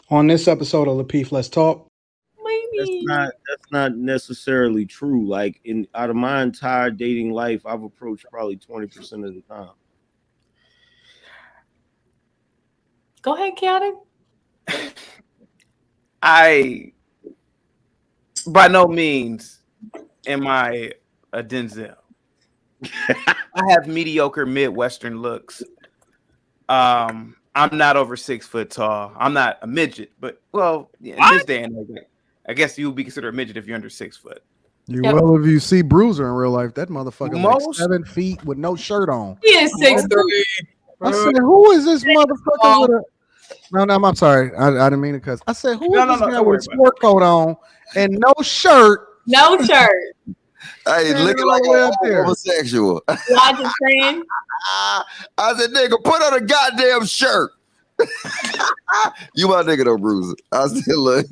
On this episode of Lapeef, Let's Talk. That's Maybe. not necessarily true. Like out of my entire dating life, I've approached probably 20% of the time. Go ahead, Keanu. I, by no means, am I a Denzel. I have mediocre Midwestern looks. I'm not over 6 foot tall. I'm not a midget, but in this day and age, I guess you would be considered a midget if you're under 6 foot. You will if you see Bruiser in real life. That motherfucker like 7 feet with no shirt on. He is 6'3". I said, who is this motherfucker with a? No, I'm sorry. I didn't mean it because I said, who is this guy with a sport coat on and no shirt? No shirt. Hey, looking like a homosexual. Logic saying. I said, nigga, put on a goddamn shirt. You my nigga though, Bruiser. I still look.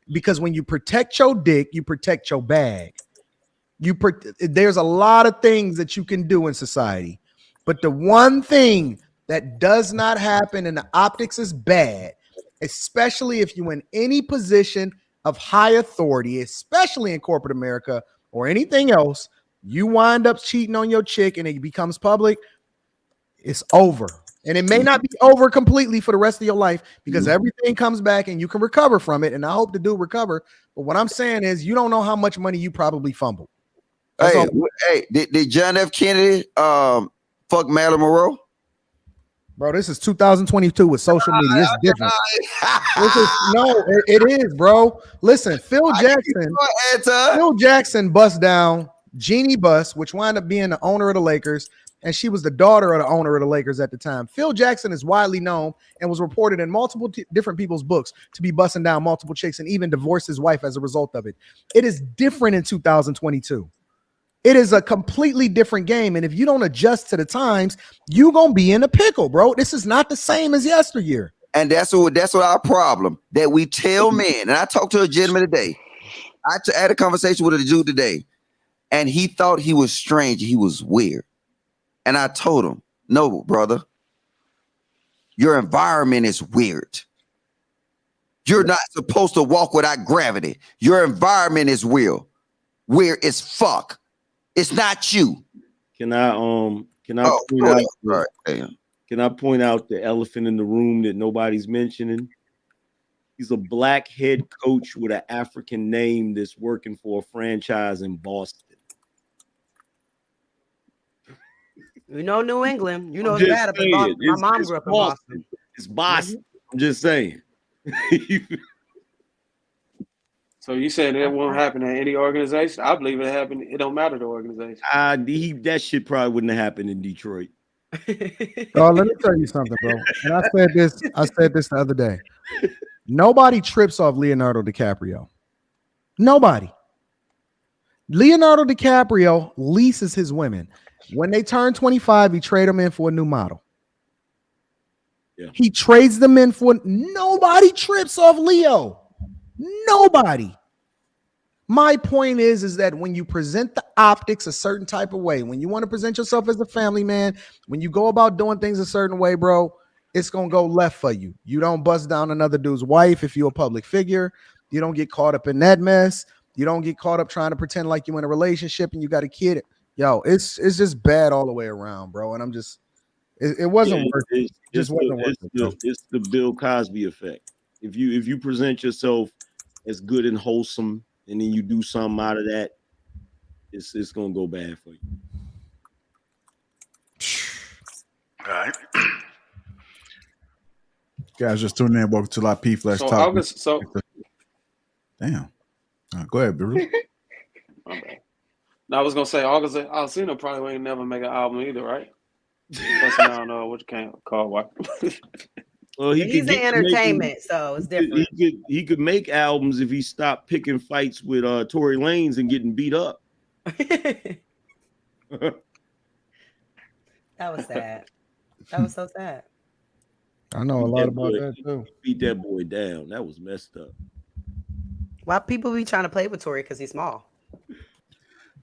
Because when you protect your dick, you protect your bag. There's a lot of things that you can do in society, but the one thing that does not happen in the optics is bad, especially if you're in any position of high authority, especially in corporate America or anything else. You wind up cheating on your chick and it becomes public, it's over. And it may not be over completely for the rest of your life because everything comes back and you can recover from it. And I hope to do recover. But what I'm saying is you don't know how much money you probably fumbled. Hey, did John F. Kennedy fuck Marilyn Monroe? Bro, this is 2022 with social media. It's different. It is, bro. Listen, Phil Jackson bust down Jeannie Buss, which wound up being the owner of the Lakers, and she was the daughter of the owner of the Lakers at the time. Phil Jackson is widely known and was reported in multiple different people's books to be busting down multiple chicks and even divorced his wife as a result of it. It is different in 2022. It is a completely different game, and if you don't adjust to the times, you're gonna be in a pickle, bro. This is not the same as yesteryear. And that's what our problem, that we tell men. And I talked to a gentleman today. I had a conversation with a dude today, and he thought he was strange. He was weird. And I told him, no, brother, your environment is weird. You're not supposed to walk without gravity. Your environment is weird. Weird as fuck. It's not you. Can I point out the elephant in the room that nobody's mentioning? He's a black head coach with an African name that's working for a franchise in Boston. You know New England. You know it's bad about Boston. My mom grew up in Boston. It's Boston. I'm just saying. So you saying it won't happen at any organization? I believe it happened. It don't matter the organization. That shit probably wouldn't have happened in Detroit. Oh, let me tell you something, bro. And I said this the other day. Nobody trips off Leonardo DiCaprio. Nobody. Leonardo DiCaprio leases his women. When they turn 25, he trade them in for a new model. Yeah. He trades them in for nobody trips off Leo. Nobody. My point is that when you present the optics a certain type of way, when you want to present yourself as a family man, when you go about doing things a certain way, bro, it's going to go left for you. You don't bust down another dude's wife if you're a public figure. You don't get caught up in that mess. You don't get caught up trying to pretend like you're in a relationship and you got a kid. Yo, it's just bad all the way around, bro. And I'm just, it wasn't worth it. It's the Bill Cosby effect. If you present yourself as good and wholesome, and then you do something out of that, it's gonna go bad for you. All right, guys, just tuning in. Welcome to Lapeef. Let's talk. Damn. Go ahead, Bruce. I was gonna say August Alsina probably ain't never make an album either, right? I don't know what you can't call what. Well, he's in entertainment, so it's different. He could make albums if he stopped picking fights with Tory Lanez and getting beat up. That was sad. That was so sad. I know a lot about that too. Beat that boy down. That was messed up. Why people be trying to play with Tory because he's small?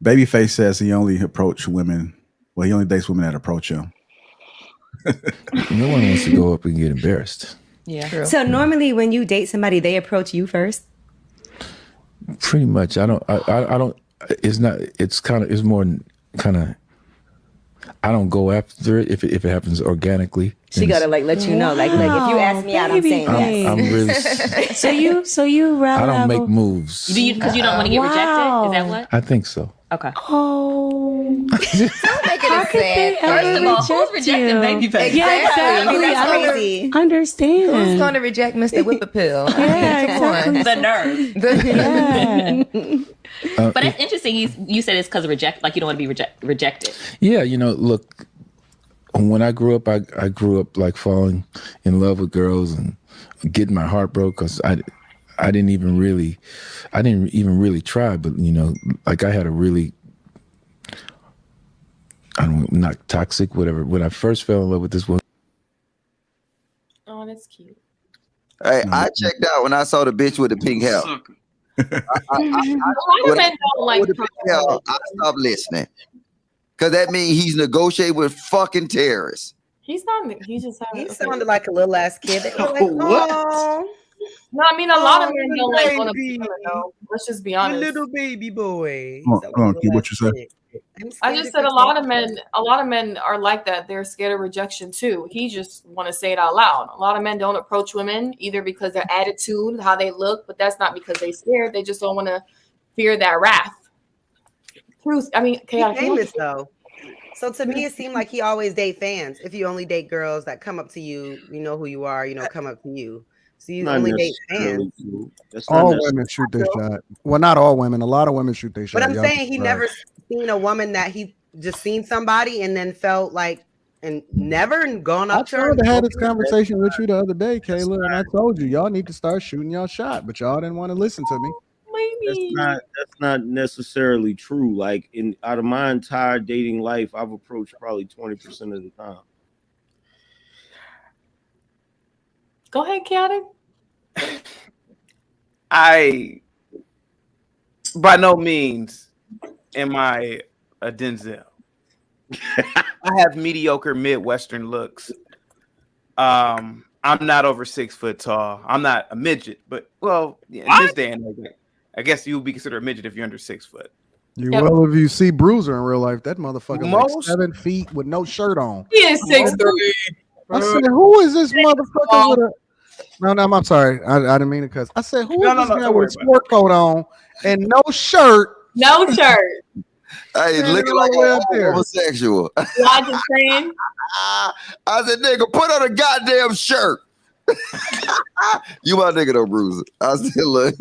Babyface says he only approach women. Well, he only dates women that approach him. No one wants to go up and get embarrassed. Yeah. True. So normally when you date somebody, they approach you first? Pretty much. I don't, it's not, it's more kind of, I don't go after it if it happens organically. She gotta like let you know, like if you ask me out, I'm saying yes. I'm really. So you rather I don't make moves. Because you don't want to get rejected? Is that what? I think so. Okay. Oh. Don't make it How a could they sad. ever First of all, who's reject rejecting you? Babyface? Yeah, exactly. That's I don't crazy. understand. Who's going to reject Mr. Whip-a-Pill? Yeah, exactly. The nerve. Yeah. But it's interesting. You said it's because of like you don't want to be rejected. Yeah, look, when I grew up, I grew up like falling in love with girls and getting my heart broke because I didn't even really try, but like I had a really, I don't know, not toxic, whatever. When I first fell in love with this woman. Oh, that's cute. Hey, I checked out when I saw the bitch with the pink hair. A lot of men don't like I stopped listening. Because that means he's negotiating with fucking terrorists. He's not. He's just having. He sounded like a little ass kid. They were like, What? "Oh, No, I mean a lot of men little don't like on a baby. though. Let's just be my honest. little baby boy." Hold on, Key, what you say? I just said a lot of men are like that. They're scared of rejection too. He just want to say it out loud. A lot of men don't approach women either because their attitude, how they look, but that's not because they scared. They just don't want to fear that wrath. Truth. I mean, He's famous though. So to me, it seemed like he always date fans. If you only date girls that come up to you, you know who you are, come up to you. So you only date fans. All women shoot their shot. Well, not all women. A lot of women shoot their shot. But I'm saying he never seen a woman that he just seen somebody and then felt like and never gone up to her. I had this conversation with you the other day, Kayla, and I told you y'all need to start shooting y'all shot, but y'all didn't want to listen to me. Maybe that's not necessarily true. Like out of my entire dating life, I've approached probably 20% of the time. Go ahead, Keanu. I, by no means, am I a Denzel. I have mediocre Midwestern looks. I'm not over 6 foot tall. I'm not a midget, but in this day and age, I guess you would be considered a midget if you're under 6 foot. Well, if you see Bruiser in real life, that motherfucker like 7 feet with no shirt on. He is 6'3". I said, who is this motherfucker with a? No, I'm sorry. I didn't mean it because I said, who is this guy with a sport coat on and no shirt? No shirt. Hey, looking like a homosexual. I just saying. I said, nigga, put on a goddamn shirt. You my nigga though, Bruiser. I still look.